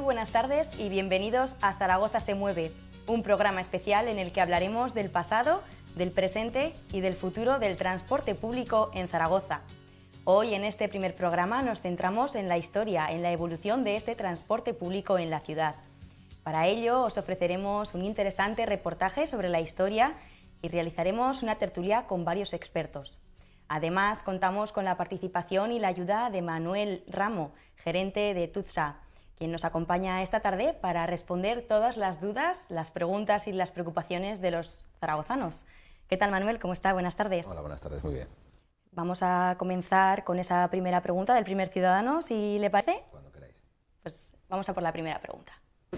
buenas tardes y bienvenidos a Zaragoza se mueve, un programa especial en el que hablaremos del pasado, del presente y del futuro del transporte público en Zaragoza. Hoy en este primer programa nos centramos en la historia, en la evolución de este transporte público en la ciudad. Para ello os ofreceremos un interesante reportaje sobre la historia y realizaremos una tertulia con varios expertos. Además, contamos con la participación y la ayuda de Manuel Ramo, gerente de TUTSA, quien nos acompaña esta tarde para responder todas las dudas, las preguntas y las preocupaciones de los zaragozanos. ¿Qué tal, Manuel? ¿Cómo está? Buenas tardes. Hola, buenas tardes, muy bien. Vamos a comenzar con esa primera pregunta del primer ciudadano, si le parece. Cuando queráis. Pues vamos a por la primera pregunta.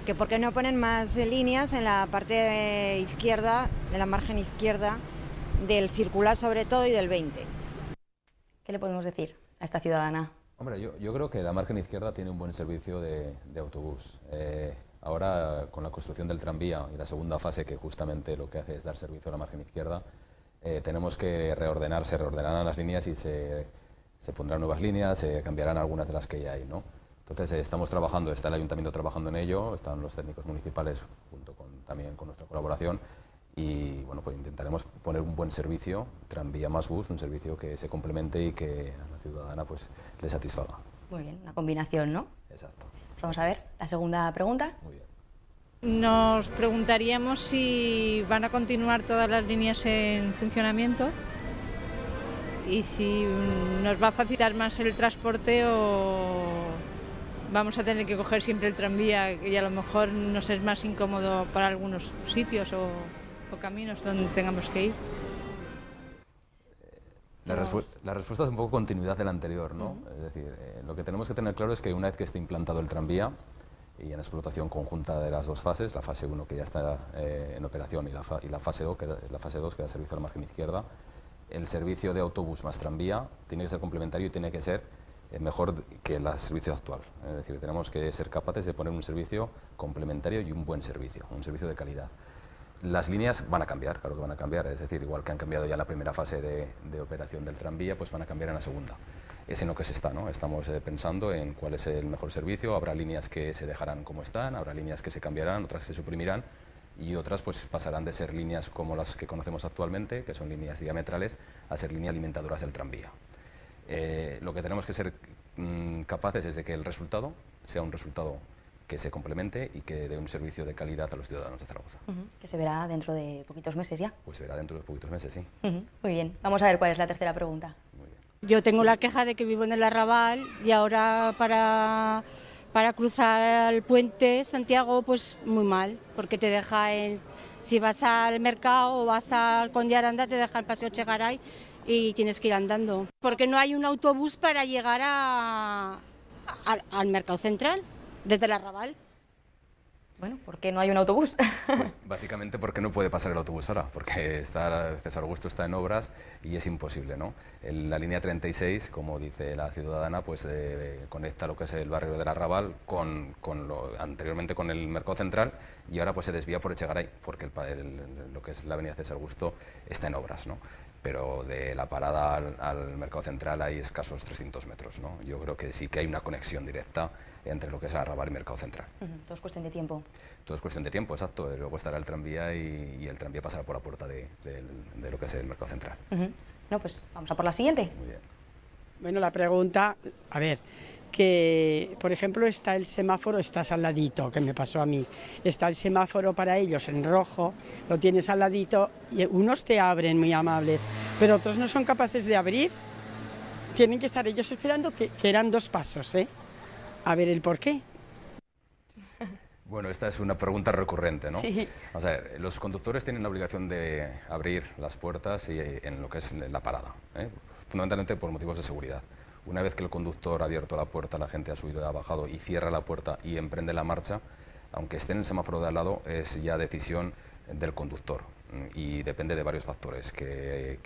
Que ¿por qué no ponen más líneas en la parte izquierda, de la margen izquierda, del circular sobre todo y del 20? ¿Qué le podemos decir a esta ciudadana? Hombre, yo creo que la margen izquierda tiene un buen servicio de autobús. Ahora, con la construcción del tranvía y la segunda fase, que justamente lo que hace es dar servicio a la margen izquierda, tenemos que se reordenarán las líneas y se pondrán nuevas líneas, se cambiarán algunas de las que ya hay, ¿no? Entonces estamos trabajando, está el ayuntamiento trabajando en ello, están los técnicos municipales también con nuestra colaboración y bueno, pues intentaremos poner un buen servicio, tranvía más bus, un servicio que se complemente y que a la ciudadana pues le satisfaga. Muy bien, una combinación, ¿no? Exacto. Pues vamos a ver la segunda pregunta. Muy bien. Nos preguntaríamos si van a continuar todas las líneas en funcionamiento y si nos va a facilitar más el transporte o vamos a tener que coger siempre el tranvía y a lo mejor nos es más incómodo para algunos sitios o caminos donde tengamos que ir. La respuesta es un poco continuidad de la anterior, ¿no? Es decir, lo que tenemos que tener claro es que una vez que esté implantado el tranvía y en explotación conjunta de las dos fases, la fase 1 que ya está en operación y la fase 2 que da servicio a la margen izquierda, el servicio de autobús más tranvía tiene que ser complementario y tiene que ser mejor que el servicio actual. Es decir, tenemos que ser capaces de poner un servicio complementario y un buen servicio, un servicio de calidad. Las líneas van a cambiar, claro que van a cambiar, es decir, igual que han cambiado ya en la primera fase de operación del tranvía, pues van a cambiar en la segunda. Es en lo que se está, ¿no? Estamos pensando en cuál es el mejor servicio, habrá líneas que se dejarán como están, habrá líneas que se cambiarán, otras que se suprimirán y otras pues pasarán de ser líneas como las que conocemos actualmente, que son líneas diametrales, a ser líneas alimentadoras del tranvía. Lo que tenemos que ser capaces es de que el resultado sea un resultado que se complemente y que dé un servicio de calidad a los ciudadanos de Zaragoza. Que se verá dentro de poquitos meses ya. Pues se verá dentro de poquitos meses, sí. Muy bien, vamos a ver cuál es la tercera pregunta. Muy bien. Yo tengo la queja de que vivo en el Arrabal y ahora para cruzar el puente Santiago pues muy mal, porque te deja si vas al mercado o vas al Conde Aranda te deja el Paseo Chegaray y tienes que ir andando, porque no hay un autobús para llegar al mercado central desde el Arrabal. Bueno, ¿por qué no hay un autobús? Pues básicamente porque no puede pasar el autobús ahora, porque César Augusto está en obras y es imposible, ¿no? La línea 36, como dice la ciudadana, pues conecta lo que es el barrio del Arrabal anteriormente con el mercado central y ahora pues se desvía por Echegaray, porque lo que es la avenida César Augusto está en obras, ¿no? Pero de la parada al mercado central hay escasos 300 metros, ¿no? Yo creo que sí que hay una conexión directa entre lo que es Arrabal y mercado central. Todo es cuestión de tiempo. Todo es cuestión de tiempo, exacto. Luego estará el tranvía y el tranvía pasará por la puerta de lo que es el mercado central. No, pues vamos a por la siguiente. Muy bien. Bueno, la pregunta, a ver, que por ejemplo está el semáforo, estás al ladito, que me pasó a mí, está el semáforo para ellos en rojo, lo tienes al ladito y unos te abren muy amables, pero otros no son capaces de abrir, tienen que estar ellos esperando que eran 2 pasos, ¿eh? A ver el por qué. Bueno, esta es una pregunta recurrente, ¿no? Sí. Vamos a ver, los conductores tienen la obligación de abrir las puertas en lo que es la parada, ¿eh? Fundamentalmente por motivos de seguridad. Una vez que el conductor ha abierto la puerta, la gente ha subido y ha bajado y cierra la puerta y emprende la marcha, aunque esté en el semáforo de al lado, es ya decisión del conductor y depende de varios factores, que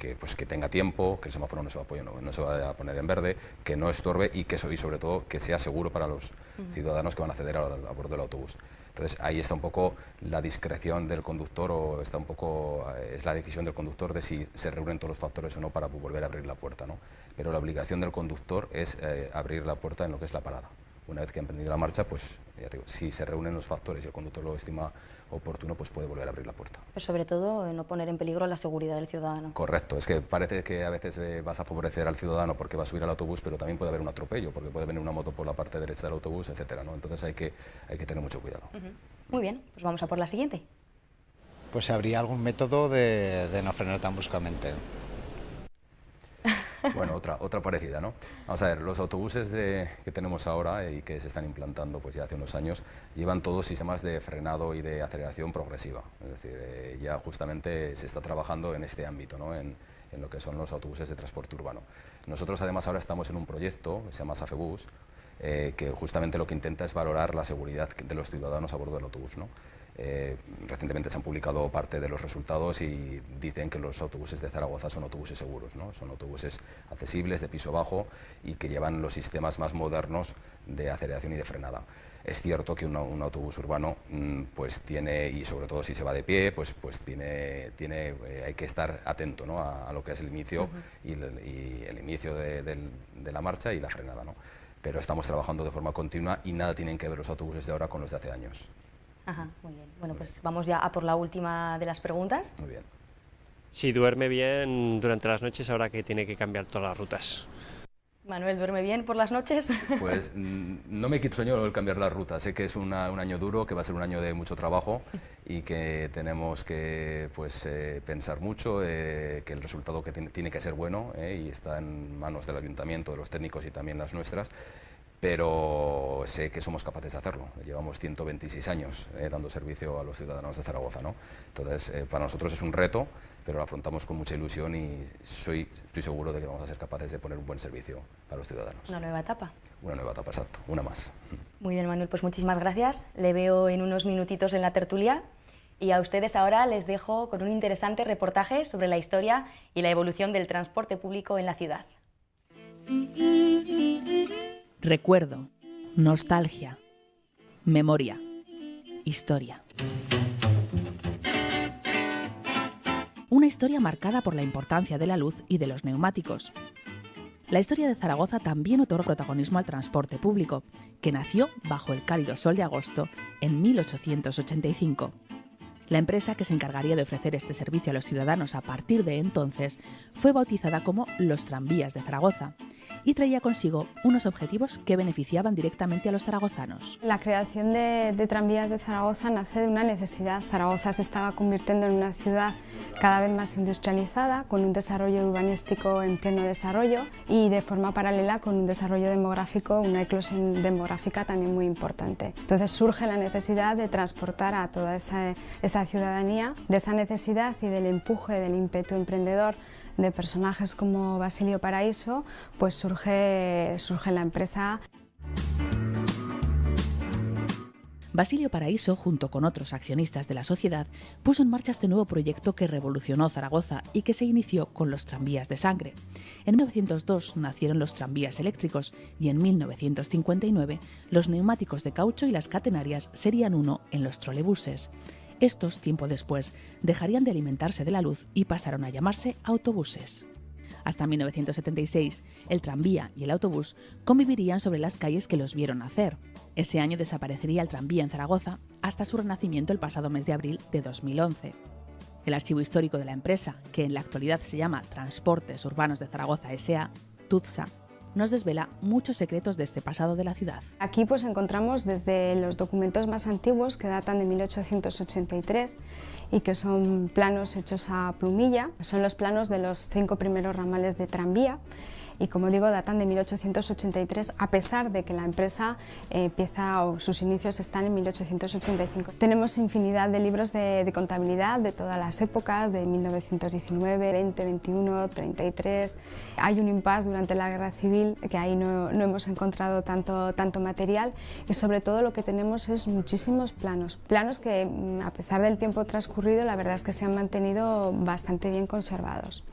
tenga tiempo, que el semáforo no se va a poner en verde, que no estorbe y sobre todo que sea seguro para los ciudadanos que van a acceder a bordo del autobús. Entonces ahí está un poco la discreción del conductor o es la decisión del conductor de si se reúnen todos los factores o no para volver a abrir la puerta, ¿no? Pero la obligación del conductor es abrir la puerta en lo que es la parada. Una vez que ha emprendido la marcha, pues Ya te digo, si se reúnen los factores y el conductor lo estima oportuno, pues puede volver a abrir la puerta. Pero sobre todo no poner en peligro la seguridad del ciudadano. Correcto, es que parece que a veces vas a favorecer al ciudadano porque va a subir al autobús, pero también puede haber un atropello, porque puede venir una moto por la parte derecha del autobús, etcétera, ¿no? Entonces hay que tener mucho cuidado. Muy bien, pues vamos a por la siguiente. Pues habría algún método de no frenar tan bruscamente. Bueno, otra parecida, ¿no? Vamos a ver, los autobuses que tenemos ahora y que se están implantando pues ya hace unos años, llevan todos sistemas de frenado y de aceleración progresiva. Es decir, ya justamente se está trabajando en este ámbito, ¿no? En lo que son los autobuses de transporte urbano. Nosotros además ahora estamos en un proyecto que se llama SAFEBUS, que justamente lo que intenta es valorar la seguridad de los ciudadanos a bordo del autobús, ¿no? Recientemente se han publicado parte de los resultados y dicen que los autobuses de Zaragoza son autobuses seguros, ¿no? Son autobuses accesibles, de piso bajo y que llevan los sistemas más modernos de aceleración y de frenada. Es cierto que un autobús urbano pues tiene, y sobre todo si se va de pie, pues hay que estar atento, ¿no? a lo que es el inicio y el inicio de la marcha y la frenada, ¿no? Pero estamos trabajando de forma continua y nada tienen que ver los autobuses de ahora con los de hace años. Ajá, muy bien. Bueno, pues vamos ya a por la última de las preguntas. Muy bien. Si duerme bien durante las noches, ahora que tiene que cambiar todas las rutas. Manuel, ¿duerme bien por las noches? Pues no me quito sueño el cambiar las rutas. Sé que es un año duro, que va a ser un año de mucho trabajo y que tenemos que pensar mucho, que el resultado que tiene que ser bueno y está en manos del ayuntamiento, de los técnicos y también las nuestras. Pero sé que somos capaces de hacerlo. Llevamos 126 años dando servicio a los ciudadanos de Zaragoza, ¿no? Entonces, para nosotros es un reto, pero lo afrontamos con mucha ilusión y estoy seguro de que vamos a ser capaces de poner un buen servicio para los ciudadanos. Una nueva etapa. Una nueva etapa, exacto, una más. Muy bien, Manuel, pues muchísimas gracias. Le veo en unos minutitos en la tertulia y a ustedes ahora les dejo con un interesante reportaje sobre la historia y la evolución del transporte público en la ciudad. Recuerdo, nostalgia, memoria, historia. Una historia marcada por la importancia de la luz y de los neumáticos. La historia de Zaragoza también otorga protagonismo al transporte público, que nació bajo el cálido sol de agosto en 1885. La empresa que se encargaría de ofrecer este servicio a los ciudadanos a partir de entonces fue bautizada como Los Tranvías de Zaragoza y traía consigo unos objetivos que beneficiaban directamente a los zaragozanos. La creación de Tranvías de Zaragoza nace de una necesidad. Zaragoza se estaba convirtiendo en una ciudad cada vez más industrializada, con un desarrollo urbanístico en pleno desarrollo y de forma paralela con un desarrollo demográfico, una eclosión demográfica también muy importante. Entonces surge la necesidad de transportar a toda esa ciudadanía. De esa necesidad y del empuje, del ímpetu emprendedor de personajes como Basilio Paraíso, pues surge la empresa. Basilio Paraíso, junto con otros accionistas de la sociedad, puso en marcha este nuevo proyecto que revolucionó Zaragoza y que se inició con los tranvías de sangre. En 1902 nacieron los tranvías eléctricos y en 1959 los neumáticos de caucho y las catenarias serían uno en los trolebuses. Estos, tiempo después, dejarían de alimentarse de la luz y pasaron a llamarse autobuses. Hasta 1976, el tranvía y el autobús convivirían sobre las calles que los vieron nacer. Ese año desaparecería el tranvía en Zaragoza hasta su renacimiento el pasado mes de abril de 2011. El archivo histórico de la empresa, que en la actualidad se llama Transportes Urbanos de Zaragoza S.A., TUZA, nos desvela muchos secretos de este pasado de la ciudad. Aquí pues encontramos desde los documentos más antiguos, que datan de 1883 y que son planos hechos a plumilla, son los planos de los 5 primeros ramales de tranvía. Y como digo, datan de 1883, a pesar de que la empresa sus inicios están en 1885. Tenemos infinidad de libros de contabilidad de todas las épocas, de 1919, 20, 21, 33. Hay un impasse durante la Guerra Civil, que ahí no hemos encontrado tanto material, y sobre todo lo que tenemos es muchísimos planos. Planos que, a pesar del tiempo transcurrido, la verdad es que se han mantenido bastante bien conservados.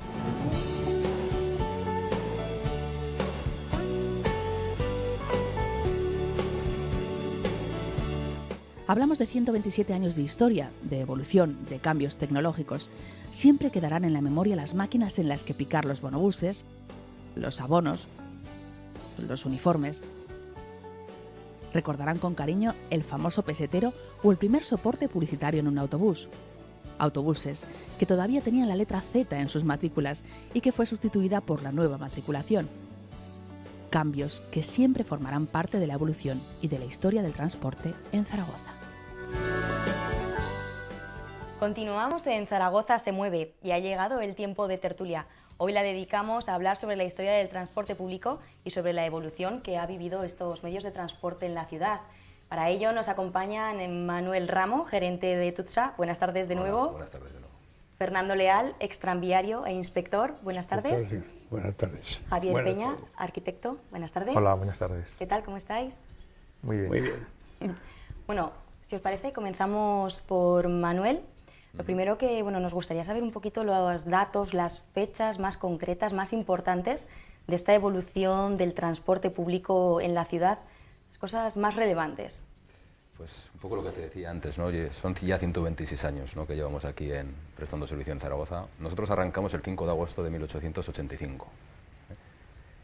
Hablamos de 127 años de historia, de evolución, de cambios tecnológicos. Siempre quedarán en la memoria las máquinas en las que picar los bonobuses, los abonos, los uniformes. Recordarán con cariño el famoso pesetero o el primer soporte publicitario en un autobús. Autobuses que todavía tenían la letra Z en sus matrículas y que fue sustituida por la nueva matriculación. Cambios que siempre formarán parte de la evolución y de la historia del transporte en Zaragoza. Continuamos en Zaragoza se mueve y ha llegado el tiempo de tertulia. Hoy la dedicamos a hablar sobre la historia del transporte público y sobre la evolución que ha vivido estos medios de transporte en la ciudad. Para ello nos acompañan Manuel Ramo, gerente de Tutsa. Buenas tardes de nuevo. Buenas tardes de nuevo. Fernando Leal, extranviario e inspector. Buenas tardes. Buenas tardes. Javier Buenas Peña, tardes. arquitecto. Buenas tardes. Hola, buenas tardes. ¿Qué tal? ¿Cómo estáis? Muy bien. Muy bien. Bueno, si os parece, comenzamos por Manuel. Lo primero que nos gustaría saber un poquito los datos, las fechas más concretas, más importantes de esta evolución del transporte público en la ciudad, las cosas más relevantes. Pues un poco lo que te decía antes, ¿no? Oye, son ya 126 años, ¿no?, que llevamos aquí prestando servicio en Zaragoza. Nosotros arrancamos el 5 de agosto de 1885.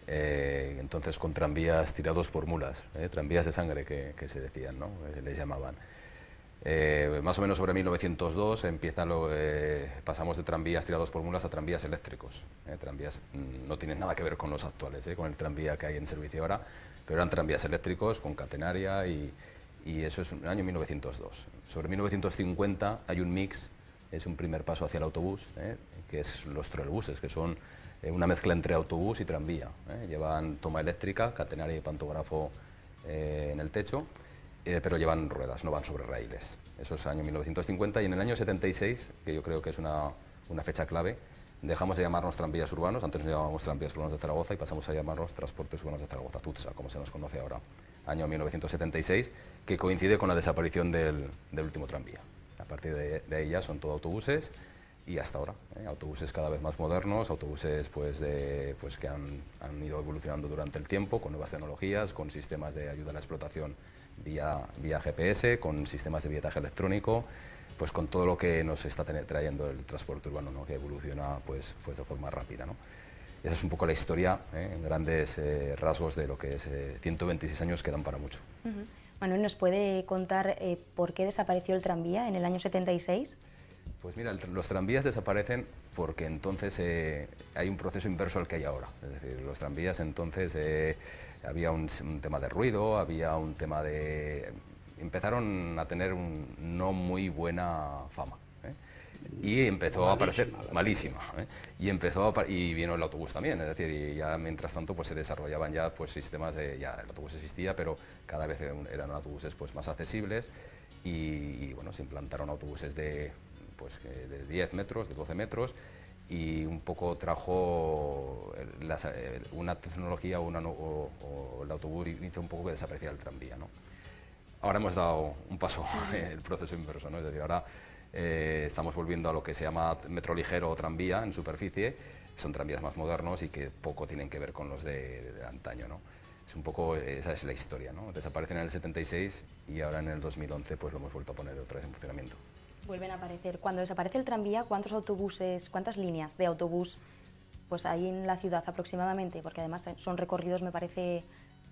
Entonces con tranvías tirados por mulas, tranvías de sangre que se decían, ¿no?, les llamaban. Más o menos sobre 1902 pasamos de tranvías tirados por mulas a tranvías eléctricos. Tranvías no tienen nada que ver con los actuales, con el tranvía que hay en servicio ahora, pero eran tranvías eléctricos con catenaria y eso es en el año 1902. Sobre 1950 hay un mix, es un primer paso hacia el autobús, que es los trolebuses, que son una mezcla entre autobús y tranvía. Llevan toma eléctrica, catenaria y pantógrafo en el techo, pero llevan ruedas, no van sobre raíles. Eso es el año 1950 y en el año 76, que yo creo que es una fecha clave, dejamos de llamarnos tranvías urbanos, antes nos llamábamos tranvías urbanos de Zaragoza y pasamos a llamarnos transportes urbanos de Zaragoza, Tutsa, como se nos conoce ahora. Año 1976, que coincide con la desaparición del último tranvía. A partir de ahí ya son todo autobuses y hasta ahora, autobuses cada vez más modernos, autobuses que han ido evolucionando durante el tiempo, con nuevas tecnologías, con sistemas de ayuda a la explotación vía GPS, con sistemas de billetaje electrónico, pues con todo lo que nos está trayendo el transporte urbano, ¿no?, que evoluciona pues de forma rápida, ¿no? Esa es un poco la historia, en grandes rasgos, de lo que es 126 años que dan para mucho. Manuel, ¿nos puede contar por qué desapareció el tranvía en el año 76? Pues mira, los tranvías desaparecen porque entonces hay un proceso inverso al que hay ahora. Es decir, los tranvías entonces había un tema de ruido, había un tema de... Empezaron a tener no muy buena fama. Y empezó a aparecer malísima, y vino el autobús también, es decir, y ya mientras tanto pues se desarrollaban ya pues sistemas ya el autobús existía, pero cada vez eran autobuses pues más accesibles y bueno, se implantaron autobuses de 10 metros, de 12 metros, y un poco trajo una tecnología o el autobús hizo un poco que desapareciera el tranvía, ¿no? Ahora hemos dado un paso en el proceso inverso, ¿no? Es decir, ahora estamos volviendo a lo que se llama metro ligero o tranvía en superficie. Son tranvías más modernos y que poco tienen que ver con los de antaño, ¿no? Es un poco, esa es la historia, ¿no? Desaparecen en el 76 y ahora en el 2011 pues lo hemos vuelto a poner otra vez en funcionamiento. Vuelven a aparecer. Cuando desaparece el tranvía, ¿cuántas líneas de autobús pues hay en la ciudad aproximadamente? Porque además son recorridos, me parece,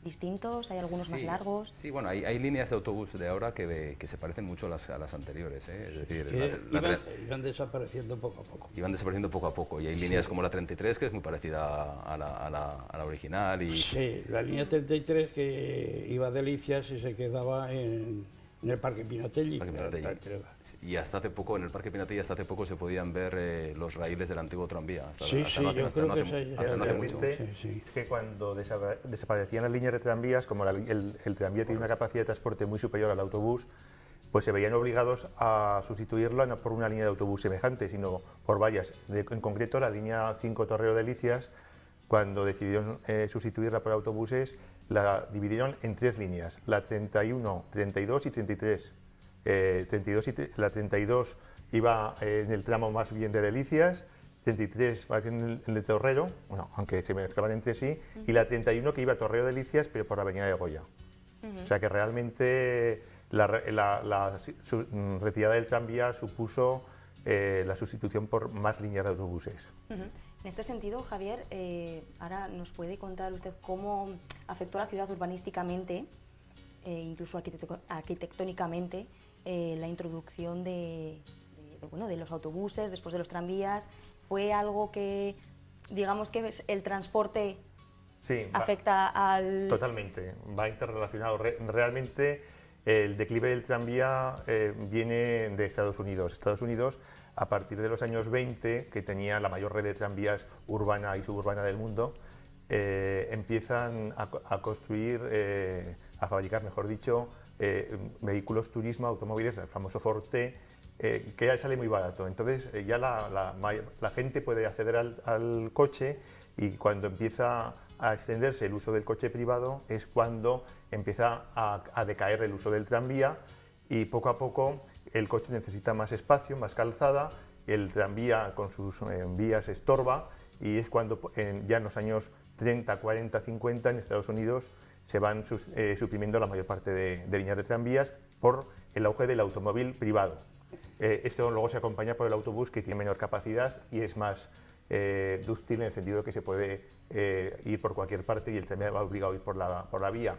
distintos, hay algunos más largos. Sí, bueno, hay líneas de autobús de ahora que se parecen mucho a las anteriores, Es decir, iban desapareciendo poco a poco. Iban desapareciendo poco a poco y hay líneas como la 33 que es muy parecida a la original. Sí, la línea 33 que iba a Delicias y se quedaba en el Parque Pinatelli. Y hasta hace poco, en el Parque Pinatelli, hasta hace poco se podían ver los raíles del antiguo tranvía. Yo creo que es que cuando desaparecían las líneas de tranvías, como el tranvía tiene una capacidad de transporte muy superior al autobús, pues se veían obligados a sustituirla no por una línea de autobús semejante, sino por varias. En concreto, la línea 5 Torreo Delicias, cuando decidieron sustituirla por autobuses, la dividieron en 3 líneas, la 31, 32 y 33. La 32 iba en el tramo más bien de Delicias, 33 va en el de Torrero, bueno, aunque se mezclaban entre sí, y la 31 que iba a Torrero Delicias, pero por la avenida de Goya. O sea que realmente la retirada del tranvía supuso la sustitución por más líneas de autobuses. En este sentido, Javier, ahora nos puede contar usted cómo afectó a la ciudad urbanísticamente incluso arquitectónicamente, la introducción de los autobuses, después de los tranvías. ¿Fue algo que, digamos que el transporte afecta al...? Totalmente, va interrelacionado. Realmente el declive del tranvía viene de Estados Unidos. Estados Unidos, a partir de los años 20, que tenía la mayor red de tranvías urbana y suburbana del mundo, empiezan a construir, a fabricar, mejor dicho, vehículos turismo, automóviles, el famoso Forte, que ya sale muy barato. Entonces ya la gente puede acceder al coche, y cuando empieza a extenderse el uso del coche privado es cuando empieza a decaer el uso del tranvía, y poco a poco el coche necesita más espacio, más calzada, el tranvía con sus vías estorba, y es cuando ya en los años 30, 40, 50 en Estados Unidos se van suprimiendo la mayor parte de líneas de tranvías por el auge del automóvil privado. Esto luego se acompaña por el autobús, que tiene menor capacidad y es más dúctil, en el sentido de que se puede ir por cualquier parte y el tranvía va obligado a ir por la vía.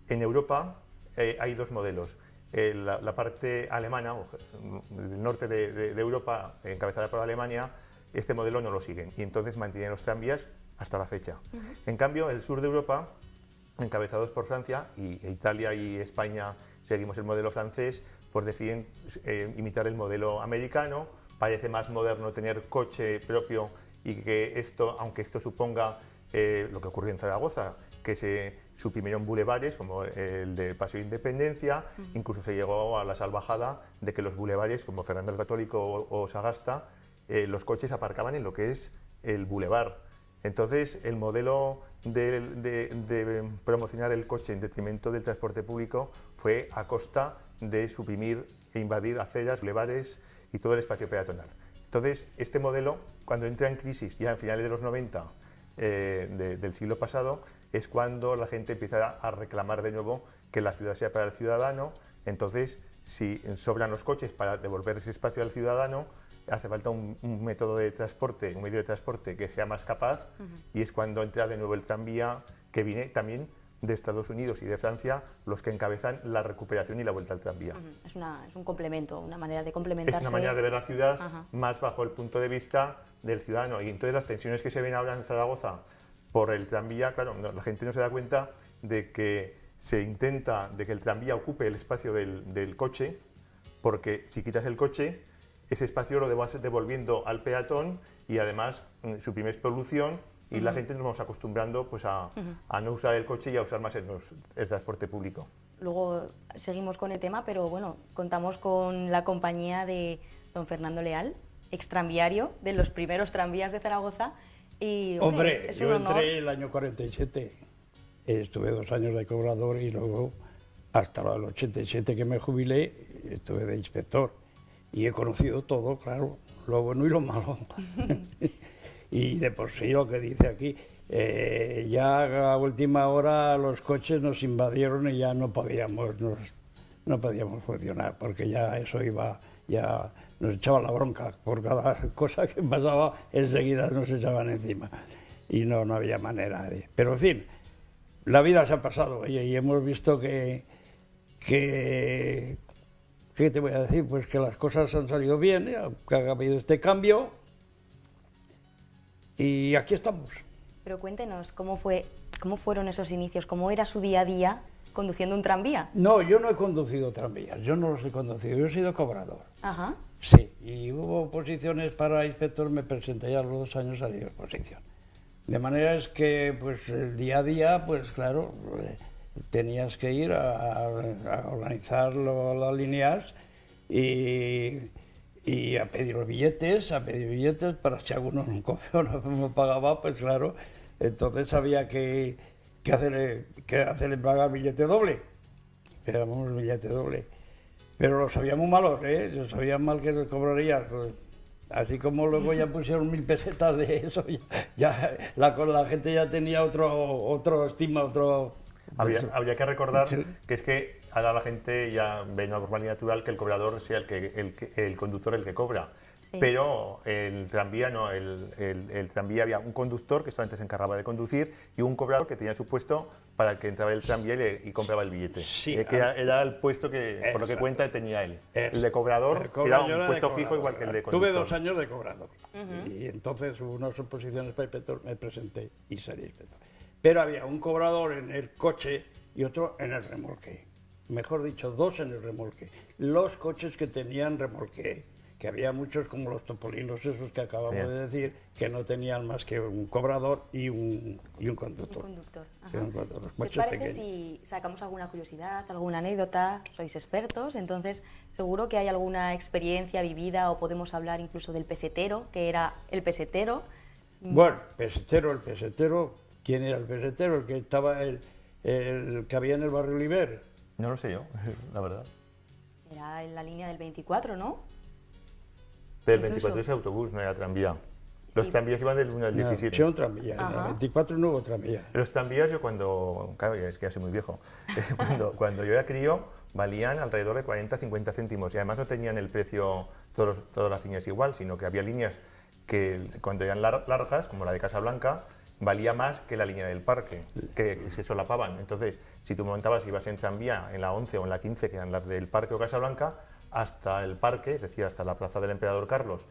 En Europa hay dos modelos. La parte alemana, el norte de Europa, encabezada por Alemania, este modelo no lo siguen, y entonces mantienen los tranvías hasta la fecha. En cambio, el sur de Europa, encabezados por Francia, y Italia y España seguimos el modelo francés, pues deciden imitar el modelo americano. Parece más moderno tener coche propio, y que esto, aunque esto suponga lo que ocurrió en Zaragoza, que se suprimieron bulevares como el de Paseo de Independencia, incluso se llegó a la salvajada de que los bulevares como Fernando el Católico o Sagasta, los coches aparcaban en lo que es el bulevar. Entonces, el modelo de promocionar el coche en detrimento del transporte público fue a costa de suprimir e invadir aceras, bulevares y todo el espacio peatonal. Entonces, este modelo, cuando entra en crisis ya a finales de los 90 del siglo pasado, es cuando la gente empieza a reclamar de nuevo que la ciudad sea para el ciudadano. Entonces, si sobran los coches para devolver ese espacio al ciudadano, hace falta un método de transporte, un medio de transporte que sea más capaz, y es cuando entra de nuevo el tranvía, que viene también de Estados Unidos y de Francia, los que encabezan la recuperación y la vuelta al tranvía. Es un complemento, una manera de complementarse. Es una manera de ver la ciudad más bajo el punto de vista del ciudadano. Y entonces las tensiones que se ven ahora en Zaragoza por el tranvía, claro, la gente no se da cuenta de que se intenta de que el tranvía ocupe el espacio del coche, porque si quitas el coche, ese espacio lo vas devolviendo al peatón, y además suprimes polución, y la gente nos vamos acostumbrando pues a no usar el coche y a usar más el transporte público. Luego seguimos con el tema, pero bueno, contamos con la compañía de don Fernando Leal, extranviario de los primeros tranvías de Zaragoza. Y, hombre, yo entré el año 47, estuve 2 años de cobrador, y luego hasta el 87 que me jubilé estuve de inspector, y he conocido todo, claro, lo bueno y lo malo. Y de por sí lo que dice aquí, ya a última hora los coches nos invadieron y ya no podíamos funcionar, porque ya eso ya nos echaba la bronca por cada cosa que pasaba, enseguida nos echaban encima, y no había manera de... Pero en fin, la vida se ha pasado, y hemos visto que ¿qué te voy a decir? Pues que las cosas han salido bien, que ha habido este cambio, y aquí estamos. Pero cuéntenos, ¿cómo fueron esos inicios? ¿Cómo era su día a día conduciendo un tranvía? No, yo no he conducido tranvías, yo no los he conducido, yo he sido cobrador. Ajá. Sí, y hubo oposiciones para inspector, me presenté, ya a los 2 años salí de oposición. De manera es que, pues, el día a día, pues claro, tenías que ir a organizar las líneas y a pedir los billetes, para si alguno no pagaba, pues claro, entonces había que hacerle pagar billete doble. Esperábamos billete doble. Pero lo sabíamos malos, lo sabían mal que les cobrarías. Pues, así como luego ya pusieron 1000 pesetas de eso, ya la gente ya tenía otro estima, otro... Habría que recordar que es que ahora la gente ya ve una normalidad natural que el cobrador sea el conductor el que cobra. pero el tranvía no, el tranvía había un conductor que solamente se encargaba de conducir y un cobrador que tenía su puesto para el que entraba el tranvía y compraba el billete. Sí, que era el puesto que, por lo que cuenta, tenía él. El de cobrador era un puesto fijo igual que el de conductor. Tuve 2 años de cobrador y entonces hubo unas oposiciones para inspector, me presenté y salí inspector. Pero había un cobrador en el coche y otro en el remolque. Mejor dicho, 2 en el remolque. Los coches que tenían remolque, que había muchos como los topolinos esos que acabamos de decir, que no tenían más que un cobrador y un conductor. Un conductor. ¿Qué os parece si sacamos alguna curiosidad, alguna anécdota? Sois expertos, entonces seguro que hay alguna experiencia vivida o podemos hablar incluso del pesetero, que era el pesetero. Bueno, el pesetero, ¿quién era el pesetero? El que estaba, el que había en el barrio Oliver. No lo sé yo, la verdad. Era en la línea del 24, ¿no? Pero el 24 es autobús, no era tranvía. Los tranvías iban del 1 al 17. Sí, un tranvía. En el 24 no hubo tranvía. Los tranvías, yo cuando... Claro, es que ya soy muy viejo. Cuando yo era crío, valían alrededor de 40-50 céntimos. Y además no tenían el precio todas las líneas igual, sino que había líneas que cuando eran largas, como la de Casablanca, valía más que la línea del parque, que se solapaban. Entonces, si tú montabas y ibas en tranvía en la 11 o en la 15, que eran las del parque o Casablanca, hasta el parque, es decir, hasta la plaza del Emperador Carlos,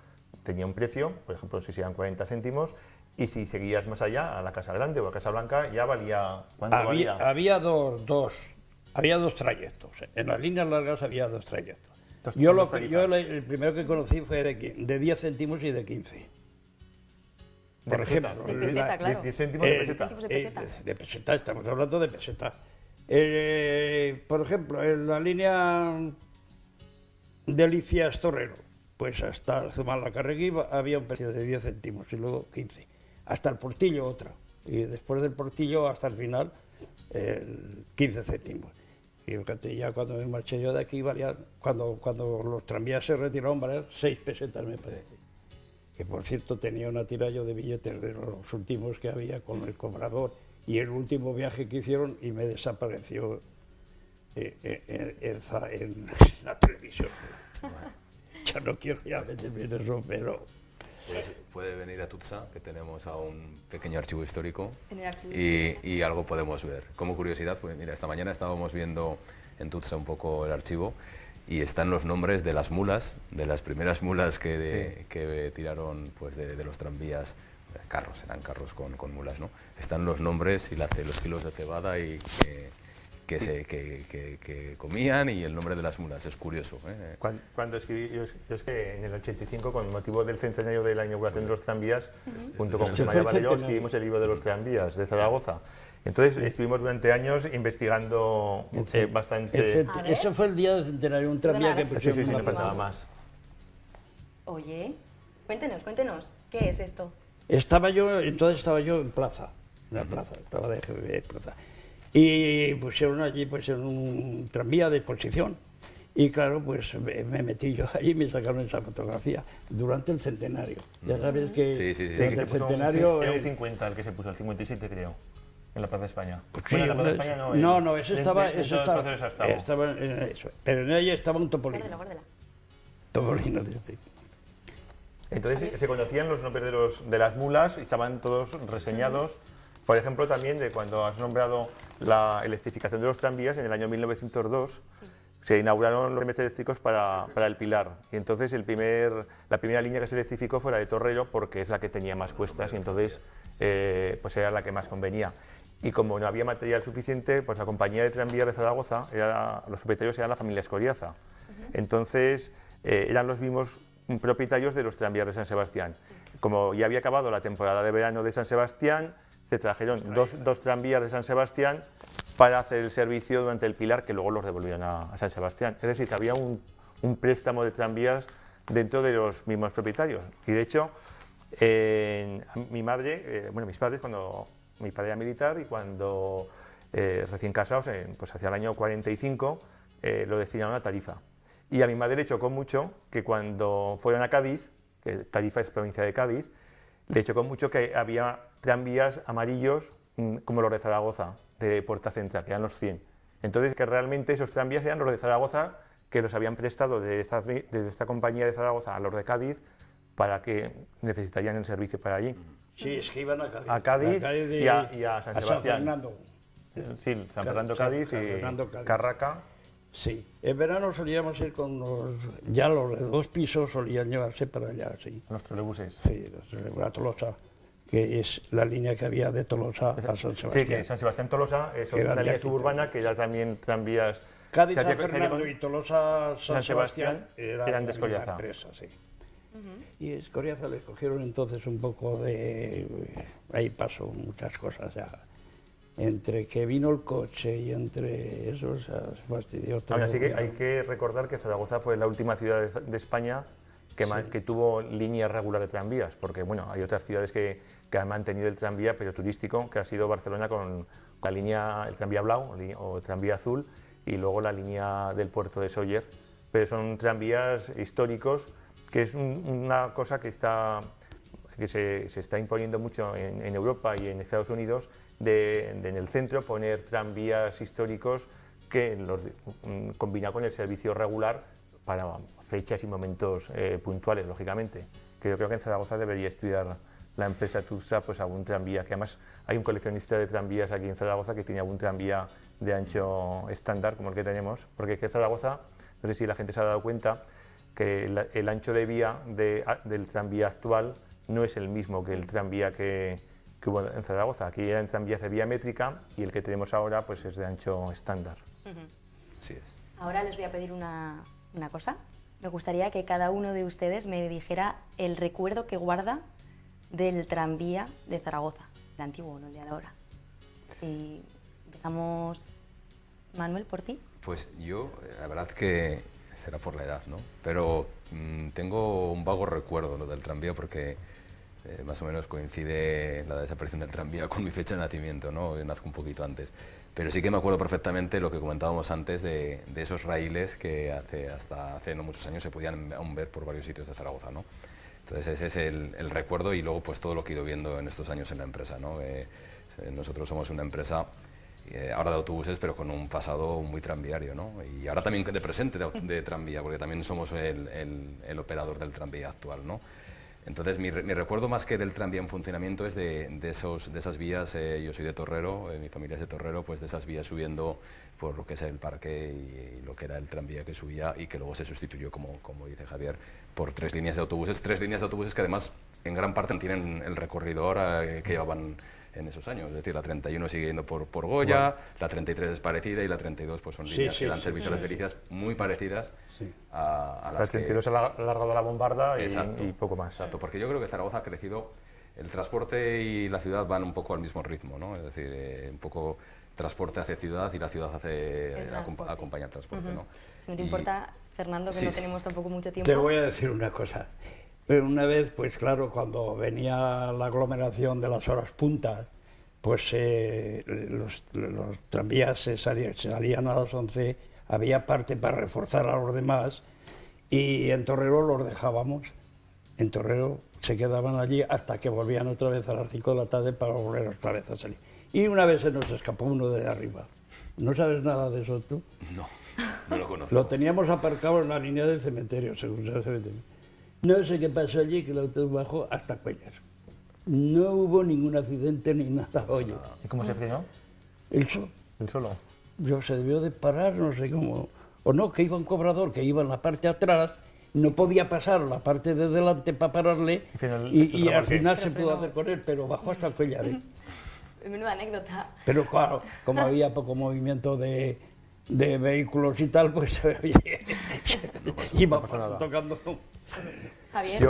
tenía un precio, por ejemplo, si eran 40 céntimos, y si seguías más allá, a la Casa Grande o a Casablanca, ya valía... ¿Cuánto valía? Había dos trayectos. En las líneas largas había 2 trayectos. El primero que conocí fue de 10 céntimos y de 15. Por ejemplo, de peseta, claro. 10 céntimos de peseta. De peseta, estamos hablando de peseta. Por ejemplo, en la línea Delicias Torrero, pues hasta Zumalacárregui había un precio de 10 céntimos y luego 15. Hasta el Portillo otra. Y después del Portillo hasta el final, 15 céntimos. Y fíjate, ya cuando me marché yo de aquí, cuando los tranvías se retiraron, valían 6 pesetas, me parece. Que por cierto tenía una tira yo de billetes de los últimos que había con el cobrador y el último viaje que hicieron y me desapareció en la televisión. Ya no quiero meterme en eso, pero... Pues puede venir a Tutsa, que tenemos a un pequeño archivo histórico y algo podemos ver. Como curiosidad, pues mira, esta mañana estábamos viendo en Tutsa un poco el archivo y están los nombres de las mulas, de las primeras mulas que tiraron pues, de los tranvías, eran carros con mulas, ¿no? Están los nombres y los kilos de cebada y que comían y el nombre de las mulas, es curioso. Cuando escribí, yo es que en el 85, con motivo del centenario de la inauguración de los tranvías, junto con José María Vallejo, escribimos el libro de los tranvías de Zaragoza. Entonces estuvimos durante años investigando bastante... Eso fue el día del centenario, un tranvía que pusieron. Sí, no faltaba más. Oye, cuéntenos, ¿qué es esto? Entonces estaba yo en plaza, estaba de jefe de plaza. Y pusieron allí un tranvía de exposición. Y claro, pues me metí yo allí y me sacaron esa fotografía durante el centenario. Ya sabes que durante el centenario... Era un 50 el que se puso, el 57 creo, en la Plaza de España. Bueno, en la Plaza de España no. No, eso estaba en eso. Pero en ella estaba un topolino. Guárdela. Topolino de este. Entonces se conocían los nombres de las mulas y estaban todos reseñados. Por ejemplo, también de cuando has nombrado la electrificación de los tranvías, en el año 1902 se inauguraron los trenes eléctricos para el Pilar. Y entonces la primera línea que se electrificó fue la de Torrero porque es la que tenía más cuestas y entonces pues era la que más convenía. Y como no había material suficiente, pues la compañía de tranvías de Zaragoza, los propietarios eran la familia Escoriaza. Entonces eran los mismos propietarios de los tranvías de San Sebastián. Como ya había acabado la temporada de verano de San Sebastián, se trajeron dos tranvías de San Sebastián para hacer el servicio durante el Pilar, que luego los devolvieron a San Sebastián. Es decir, que había un préstamo de tranvías dentro de los mismos propietarios. Y de hecho, mis padres, cuando mi padre era militar y cuando recién casados, pues hacia el año 45, lo destinaron a Tarifa. Y a mi madre le chocó mucho que cuando fueron a Cádiz, que Tarifa es provincia de Cádiz, le chocó mucho que había tranvías amarillos como los de Zaragoza, de Puerta Central, que eran los 100. Entonces, que realmente esos tranvías eran los de Zaragoza, que los habían prestado de esta compañía de Zaragoza a los de Cádiz para que necesitarían el servicio para allí. Sí, es que iban a Cádiz. A Cádiz y a San Sebastián. San Fernando. Sí, San Fernando, Cádiz y Carraca. Sí, en verano solíamos ir con los de 2 pisos, solían llevarse para allá, sí. Los trolebuses. Sí, los trolebuses a Tolosa, que es la línea que había de Tolosa a San Sebastián. Sí, que San Sebastián-Tolosa es una línea suburbana que ya también tranvías... Cádiz, San Fernando y Tolosa, San Sebastián eran de Escoriaza. Empresa, sí. Y Escoriaza les cogieron entonces un poco de... Ahí pasó muchas cosas ya. Entre que vino el coche y entre eso se fastidió todo. Así que hay que recordar que Zaragoza fue la última ciudad de España que tuvo línea regular de tranvías, porque bueno, hay otras ciudades que han mantenido el tranvía, pero turístico, que ha sido Barcelona con la línea, el tranvía blau o el tranvía azul, y luego la línea del puerto de Sóller, pero son tranvías históricos, que es una cosa que se está imponiendo mucho en Europa y en Estados Unidos, en el centro poner tranvías históricos que los combina con el servicio regular para fechas y momentos puntuales, lógicamente. Que yo creo que en Zaragoza debería estudiar la empresa Tutsa pues algún tranvía, que además hay un coleccionista de tranvías aquí en Zaragoza que tiene algún tranvía de ancho estándar como el que tenemos, porque es que Zaragoza, no sé si la gente se ha dado cuenta, que el ancho de vía del tranvía actual no es el mismo que el tranvía que hubo en Zaragoza. Aquí eran tranvías de vía métrica y el que tenemos ahora pues es de ancho estándar. Así es. Ahora les voy a pedir una cosa. Me gustaría que cada uno de ustedes me dijera el recuerdo que guarda del tranvía de Zaragoza, el antiguo, no el de ahora. Y empezamos, Manuel, por ti. Pues yo, la verdad que será por la edad, ¿no? Pero tengo un vago recuerdo lo del tranvía porque más o menos coincide la desaparición del tranvía con mi fecha de nacimiento, ¿no? Yo nazco un poquito antes. Pero sí que me acuerdo perfectamente lo que comentábamos antes de esos raíles que hasta hace no muchos años se podían aún ver por varios sitios de Zaragoza, ¿no? Entonces ese es el recuerdo y luego pues todo lo que he ido viendo en estos años en la empresa, ¿no? Nosotros somos una empresa ahora de autobuses, pero con un pasado muy tranviario, ¿no? Y ahora también de presente de tranvía, porque también somos el operador del tranvía actual, ¿no? Entonces mi recuerdo más que del tranvía en funcionamiento es de esas vías, yo soy de Torrero, mi familia es de Torrero, pues de esas vías subiendo por lo que es el parque y lo que era el tranvía que subía y que luego se sustituyó, como dice Javier, por 3 líneas de autobuses que además en gran parte tienen el recorrido ahora que llevaban en esos años, es decir, la 31 sigue yendo por Goya, la 33 es parecida y la 32 pues son líneas que dan servicio a las Delicias muy parecidas a las que... La 32 ha alargado la bombarda y poco más. Exacto, porque yo creo que Zaragoza ha crecido, el transporte y la ciudad van un poco al mismo ritmo, ¿no? Es decir, un poco transporte hace ciudad y la ciudad acompaña el transporte, ¿no? ¿No te importa, Fernando, que no tenemos tampoco mucho tiempo? Te voy a decir una cosa. Pero una vez, pues claro, cuando venía la aglomeración de las horas puntas, pues los tranvías salían a las 11, había parte para reforzar a los demás y en Torrero los dejábamos. En Torrero se quedaban allí hasta que volvían otra vez a las 5 de la tarde para volver otra vez a salir. Y una vez se nos escapó uno de arriba. ¿No sabes nada de eso tú? No lo conozco. Lo teníamos aparcado en la línea del cementerio, según el cementerio. No sé qué pasó allí, que el autobús bajó hasta Cuellar. No hubo ningún accidente ni nada, oye. ¿Y cómo se frenó? El solo. ¿El solo? Yo se debió de parar, no sé cómo. O no, que iba un cobrador que iba en la parte de atrás, no podía pasar la parte de delante para pararle y al final se pudo hacer con él, pero bajó hasta Cuellar. Menuda anécdota. Pero claro, como había poco movimiento de vehículos y tal, pues iba tocando. Javier.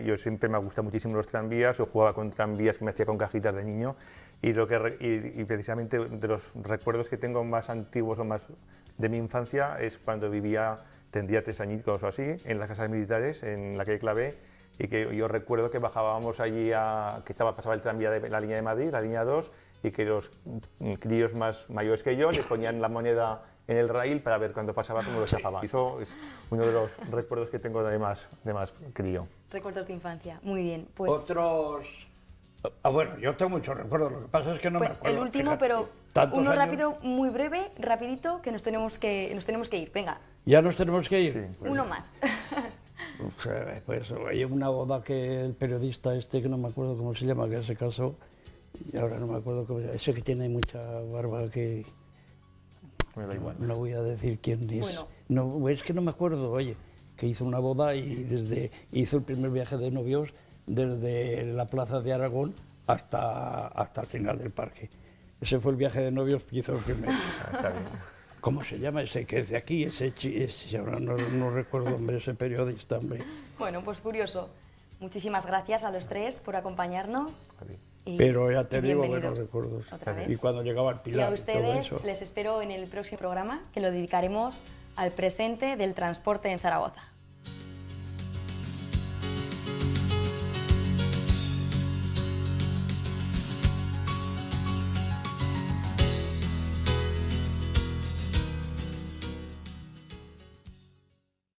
Yo siempre me gustan muchísimo los tranvías, yo jugaba con tranvías que me hacía con cajitas de niño y precisamente de los recuerdos que tengo más antiguos o más de mi infancia es cuando tendría 3 añitos o así, en las casas militares, en la calle Clavé, y que yo recuerdo que bajábamos allí pasaba el tranvía de la línea de Madrid, la línea 2, y que los críos más mayores que yo le ponían la moneda en el raíl para ver cuando pasaba cómo lo chafaba. Eso es uno de los recuerdos que tengo de más crío. Recuerdos de infancia, muy bien. Pues... Otros... bueno, yo tengo muchos recuerdos, lo que pasa es que no me acuerdo. El último, fíjate, pero uno rápido, muy breve, rapidito, que nos tenemos que ir. Venga. ¿Ya nos tenemos que ir? Sí. Uno más. Pues hay una boda que el periodista este, que no me acuerdo cómo se llama, que se casó, y ahora no me acuerdo cómo se llama, ese que tiene mucha barba que... Me da igual. No voy a decir quién es. Bueno. No, es que no me acuerdo, oye, que hizo una boda y hizo el primer viaje de novios desde la plaza de Aragón hasta el final del parque. Ese fue el viaje de novios que hizo el primero. Está bien. ¿Cómo se llama ese que es de aquí? Ese ahora no recuerdo, hombre, ese periodista, hombre. Bueno, pues curioso. Muchísimas gracias a los tres por acompañarnos. Pero ya te digo que no bienvenidos recuerdo. otra vez. Y cuando llegaba el Y Pilar, a todo ustedes eso. les espero en el próximo programa, que lo dedicaremos al presente del transporte en Zaragoza.